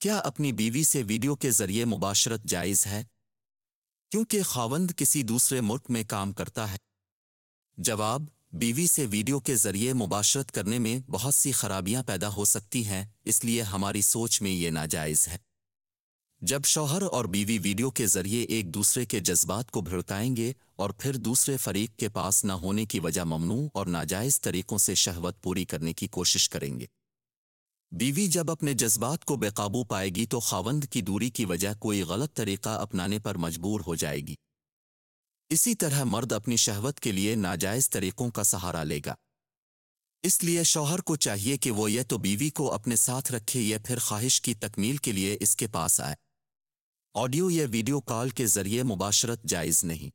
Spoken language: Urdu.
کیا اپنی بیوی سے ویڈیو کے ذریعے مباشرت جائز ہے کیونکہ خاوند کسی دوسرے ملک میں کام کرتا ہے؟ جواب: بیوی سے ویڈیو کے ذریعے مباشرت کرنے میں بہت سی خرابیاں پیدا ہو سکتی ہیں، اس لیے ہماری سوچ میں یہ ناجائز ہے۔ جب شوہر اور بیوی ویڈیو کے ذریعے ایک دوسرے کے جذبات کو بھڑکائیں گے اور پھر دوسرے فریق کے پاس نہ ہونے کی وجہ ممنوع اور ناجائز طریقوں سے شہوت پوری کرنے کی کوشش کریں گے۔ بیوی جب اپنے جذبات کو بے قابو پائے گی تو خاوند کی دوری کی وجہ کوئی غلط طریقہ اپنانے پر مجبور ہو جائے گی۔ اسی طرح مرد اپنی شہوت کے لیے ناجائز طریقوں کا سہارا لے گا۔ اس لیے شوہر کو چاہیے کہ وہ یا تو بیوی کو اپنے ساتھ رکھے یا پھر خواہش کی تکمیل کے لیے اس کے پاس آئے۔ آڈیو یا ویڈیو کال کے ذریعے مباشرت جائز نہیں۔